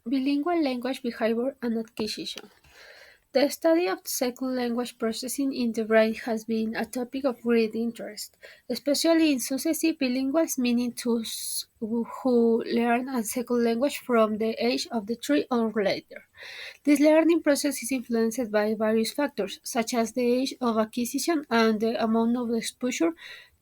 Bilingual language behavior and acquisition. The study of second language processing in the brain has been a topic of great interest, especially in successive bilinguals, meaning those who learn a second language from the age of the 3 or later. This learning process is influenced by various factors, such as the age of acquisition and the amount of exposure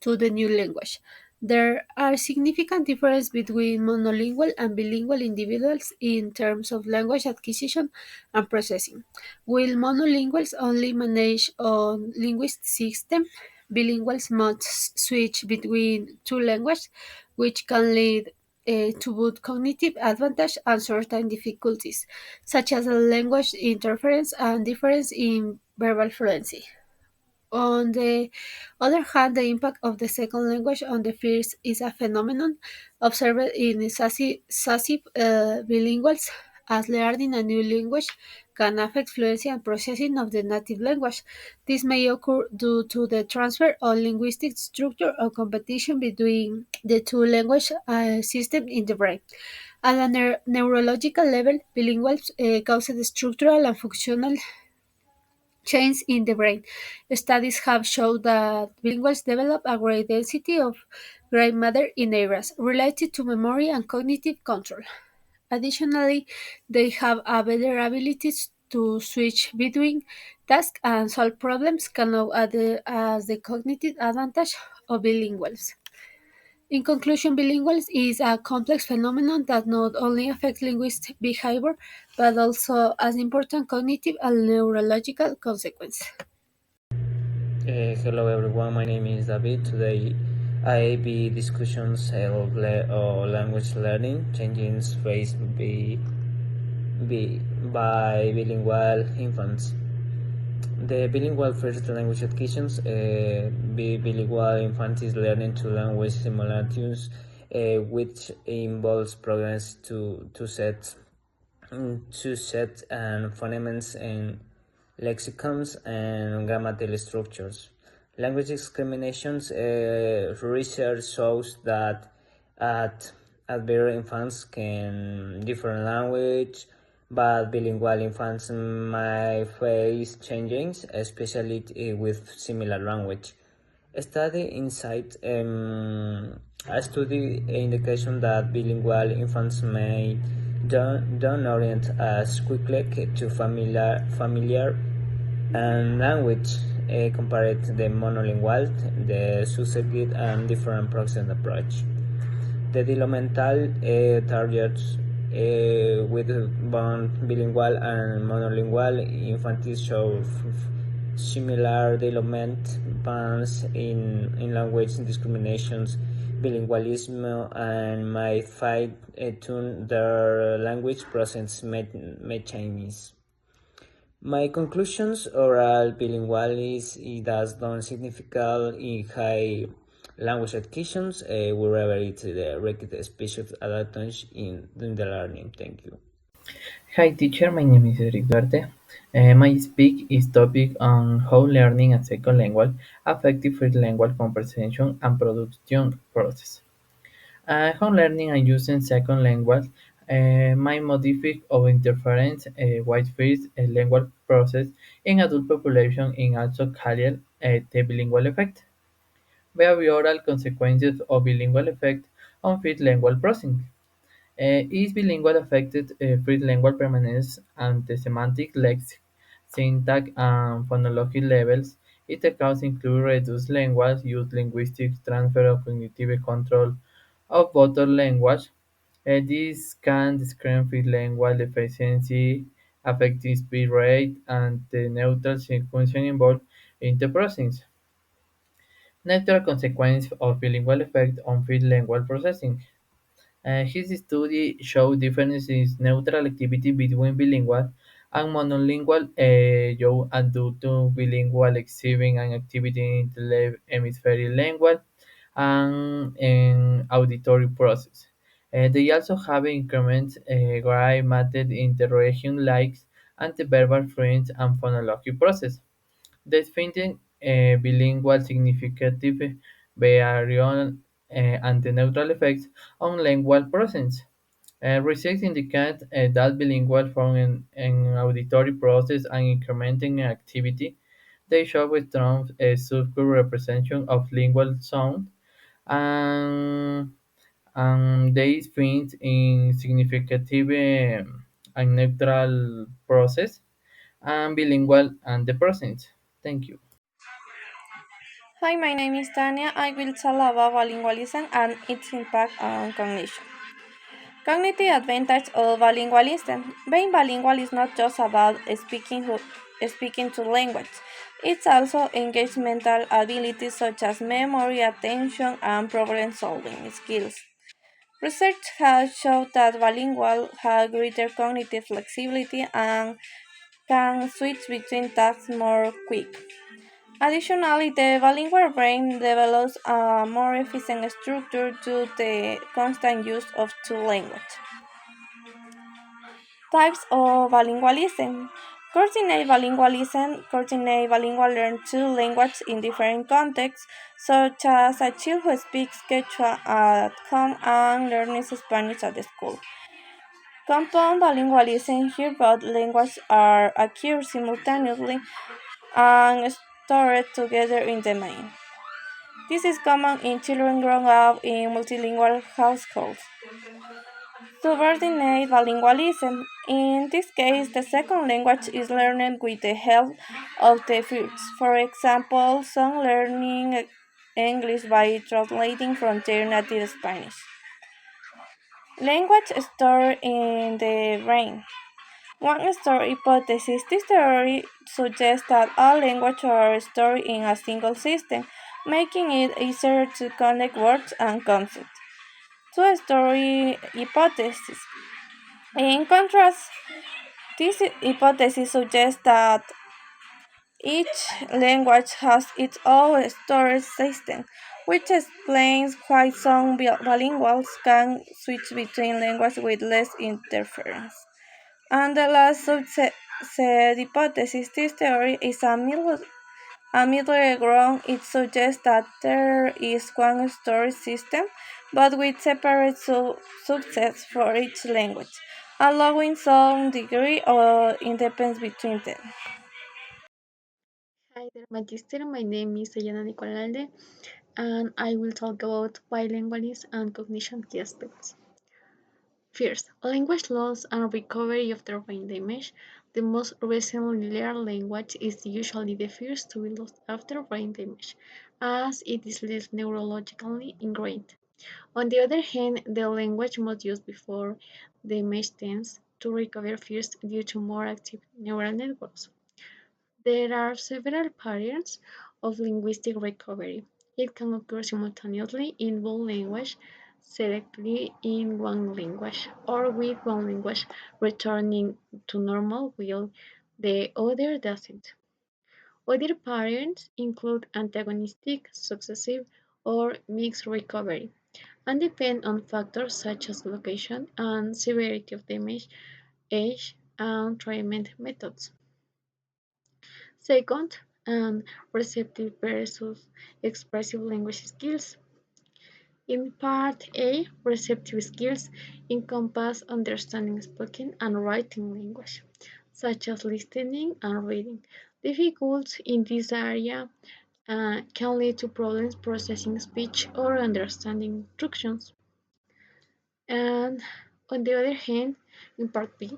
to the new language. There are significant differences between monolingual and bilingual individuals in terms of language acquisition and processing. While monolinguals only manage on linguistic system, bilinguals must switch between two languages, which can lead to both cognitive advantage and certain difficulties, such as language interference and difference in verbal fluency. On the other hand, the impact of the second language on the first is a phenomenon observed in bilinguals, as learning a new language can affect fluency and processing of the native language. This may occur due to the transfer of linguistic structure or competition between the two language systems in the brain. At a neurological level, bilinguals cause structural and functional change in the brain. Studies have shown that bilinguals develop a great density of gray matter in areas related to memory and cognitive control. Additionally, they have a better ability to switch between tasks and solve problems can now add as the cognitive advantage of bilinguals. In conclusion, bilingualism is a complex phenomenon that not only affects linguistic behavior but also has important cognitive and neurological consequences. Hello everyone, my name is David. Today I be discussions of language learning, changing face by bilingual infants. The bilingual first language acquisitions, bilingual infants is learning to language similarities, which involves progress to set and phonemes and lexicons and grammatical structures. Language discriminations research shows that at very infants can different language, but bilingual infants might face changes, especially with similar language. Study insight a study indication that bilingual infants may don't orient as quickly to familiar and language compared to the monolingual, the succeeded and different processing approach. The developmental targets with both bilingual and monolingual infantis show similar development bands in language discriminations, bilingualism, and might fight tune their language process may changes. My conclusions oral bilingualis it does not significant in high language acquisitions wherever it's the required special adaptation in the learning. Thank you. Hi teacher, my name is Eric Duarte. My speak is topic on how learning a second language affects first language comprehension and production process. How learning and using second language might modify or interference with first language process in adult population in also called the bilingual effect. Behavioral consequences of bilingual effect on first language processing. Is bilingual affected free language permanence and the semantic lex, syntax, and phonology levels? It causes include reduced language use, linguistic transfer of cognitive control of both language. This can describe free language efficiency, affecting speed rate, and the neutral function involved in the processing. Natural consequence of bilingual effect on free language processing. His study showed differences in neutral activity between bilingual and monolingual youth and due to bilingual exhibiting an activity in the left hemisphere language and in auditory process. They also have increments gray matter in the region likes and the verbal fluency and phonology process. Defending bilingual significant variation and the neutral effects on lingual process. Research indicates that bilingual from an auditory process and incrementing activity, they show a strong subgroup representation of lingual sound and, they find in significant and neutral process and bilingual and the present. Thank you. Hi, my name is Tania. I will tell about bilingualism and its impact on cognition. Cognitive advantage of bilingualism. Being bilingual is not just about speaking two languages. It also engages mental abilities such as memory, attention, and problem-solving skills. Research has shown that bilingual have greater cognitive flexibility and can switch between tasks more quick. Additionally, the bilingual brain develops a more efficient structure due to the constant use of two languages. Types of bilingualism. Coordinate bilingual learn two languages in different contexts, such as a child who speaks Quechua at home and learns Spanish at school. Compound bilingualism. Here both languages are acquired simultaneously and stored together in the mind. This is common in children growing up in multilingual households. Subordinate bilingualism. In this case, the second language is learned with the help of the first. For example, some learning English by translating from their native Spanish. Language stored in the brain. One stored hypothesis. This theory suggests that all languages are stored in a single system, making it easier to connect words and concepts. Two-story hypothesis. In contrast, this hypothesis suggests that each language has its own storage system, which explains why some bilinguals can switch between languages with less interference. And the last subset hypothesis, this theory is a middle ground. It suggests that there is one storage system, but with separate subsets for each language, allowing some degree of independence between them. Hi there, Magister. My name is Ayana Nicolalde, and I will talk about bilingualism and cognition key aspects. First, language loss and recovery after brain damage. The most recently learned language is usually the first to be lost after brain damage, as it is less neurologically ingrained. On the other hand, the language most used before damage tends to recover first due to more active neural networks. There are several patterns of linguistic recovery. It can occur simultaneously in both languages, selectively in one language, or with one language returning to normal while the other doesn't. Other patterns include antagonistic, successive, or mixed recovery, and depend on factors such as location and severity of damage, age, and treatment methods. Second, receptive versus expressive language skills. In Part A, receptive skills encompass understanding spoken and written language, such as listening and reading. Difficulties in this area can lead to problems processing speech or understanding instructions. And on the other hand, in Part B,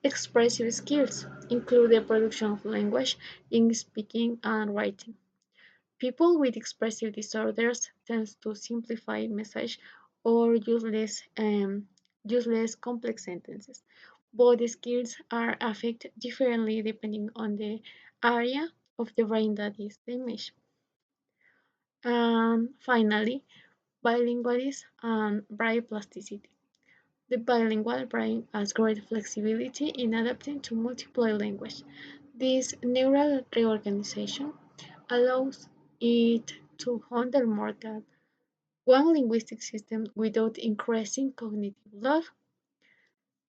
expressive skills include the production of language in speaking and writing. People with expressive disorders tend to simplify message or use less complex sentences. Both skills are affected differently depending on the area of the brain that is damaged. And finally, bilingualism and brain plasticity. The bilingual brain has great flexibility in adapting to multiple languages. This neural reorganization allows it to handle more than one linguistic system without increasing cognitive load.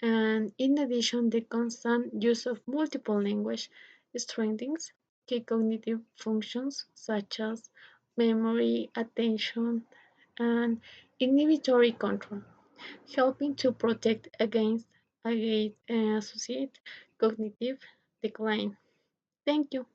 And in addition, the constant use of multiple language strengthens key cognitive functions such as memory, attention, and inhibitory control. helping to protect against associate cognitive decline. Thank you.